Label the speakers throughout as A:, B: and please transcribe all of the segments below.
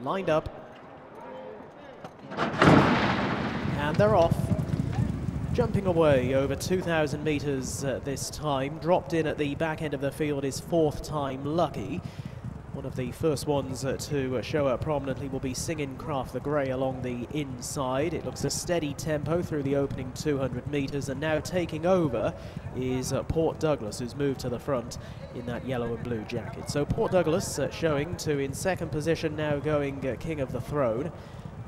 A: lined up, and they're off. Jumping away over 2,000 metres this time. Dropped in at the back end of the field his fourth time lucky. One of the first ones to show up prominently will be Singing Craft the Grey along the inside. It looks a steady tempo through the opening 200 metres, and now taking over is Port Douglas, who's moved to the front in that yellow and blue jacket. So Port Douglas showing to in second position, now going King of the Throne,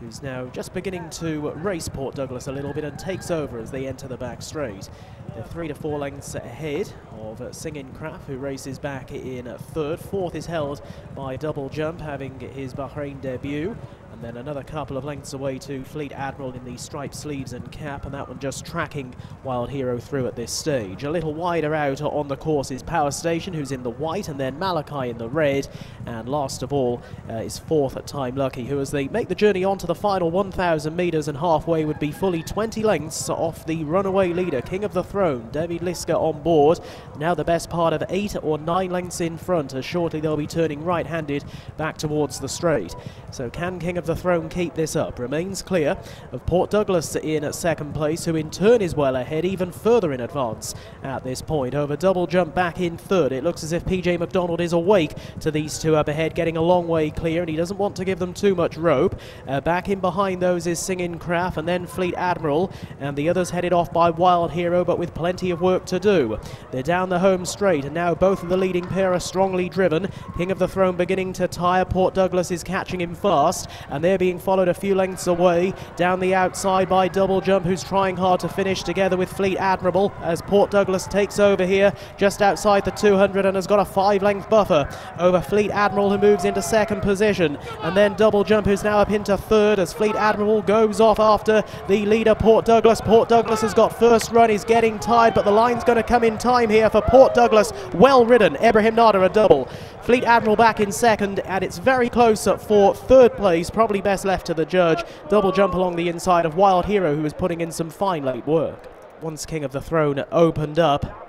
A: who's now just beginning to race Port Douglas a little bit and takes over as they enter the back straight. They're 3 to 4 lengths ahead of Singing Craft, who races back in third. Fourth is held by Double Jump, having his Bahrain debut. And then another couple of lengths away to Fleet Admiral in the striped sleeves and cap, and that one just tracking Wild Hero through at this stage. A little wider out on the course is Power Station, who's in the white, and then Malachi in the red. And last of all is fourth at Time Lucky, who, as they make the journey onto the final 1,000 metres and halfway, would be fully 20 lengths off the runaway leader, King of the Throne, David Liska, on board. Now the best part of 8 or 9 lengths in front, as shortly they'll be turning right-handed back towards the straight. So can King of the Throne keep this up? Remains clear of Port Douglas in second place, who in turn is well ahead, even further in advance at this point. Over Double Jump back in third. It looks as if PJ McDonald is awake to these two up ahead, getting a long way clear, and he doesn't want to give them too much rope. Back in behind those is Singing Craft and then Fleet Admiral, and the others headed off by Wild Hero, but with plenty of work to do. They're down the home straight, and now both of the leading pair are strongly driven. King of the Throne beginning to tire. Port Douglas is catching him fast, and they're being followed a few lengths away down the outside by Double Jump, who's trying hard to finish together with Fleet Admiral, as Port Douglas takes over here just outside the 200 and has got a 5-length buffer over Fleet Admiral, who moves into second position, and then Double Jump, who's now up into third as Fleet Admiral goes off after the leader Port Douglas. Port Douglas has got first run, he's getting tired, but the line's going to come in time here for Port Douglas. Well ridden, Ibrahim Nada a double. Fleet Admiral back in second, and it's very close for third place, probably best left to the judge. Double Jump along the inside of Wild Hero, who is putting in some fine late work. Once King of the Throne opened up,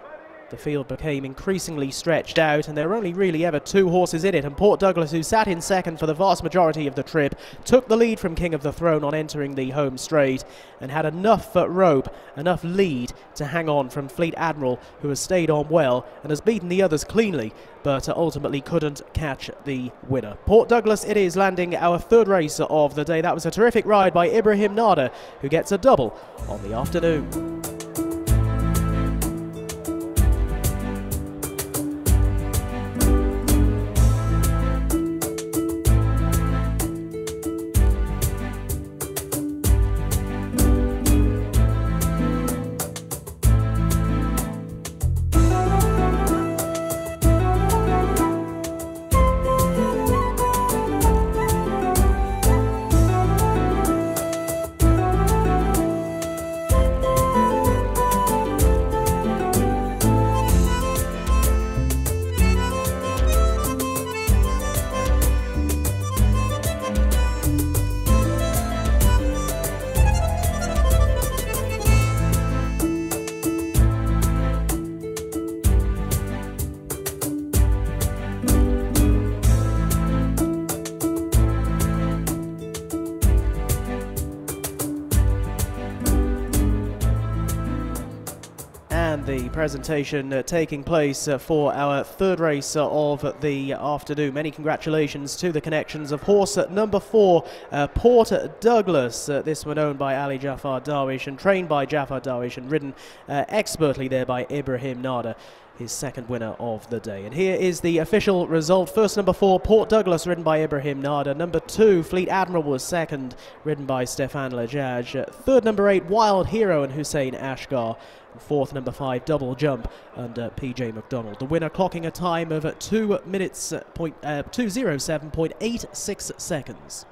A: the field became increasingly stretched out, and there were only really ever 2 horses in it, and Port Douglas, who sat in second for the vast majority of the trip, took the lead from King of the Throne on entering the home straight, and had enough rope, enough lead to hang on from Fleet Admiral, who has stayed on well and has beaten the others cleanly, but ultimately couldn't catch the winner. Port Douglas it is, landing our third race of the day. That was a terrific ride by Ibrahim Nada, who gets a double on the afternoon. The presentation taking place for our third race of the afternoon. Many congratulations to the connections of horse number 4, Port Douglas. This one owned by Ali Jafar Darwish and trained by Jafar Darwish and ridden expertly there by Ibrahim Nada, his second winner of the day. And here is the official result. First, number 4, Port Douglas, ridden by Ibrahim Nada. Number 2, Fleet Admiral, was second, ridden by Stefan Lajaj. Third, number 8, Wild Hero and Hussein Ashgar. Fourth, number 5, Double Jump under PJ McDonald. The winner clocking a time of 2 minutes, 2:07.86 seconds.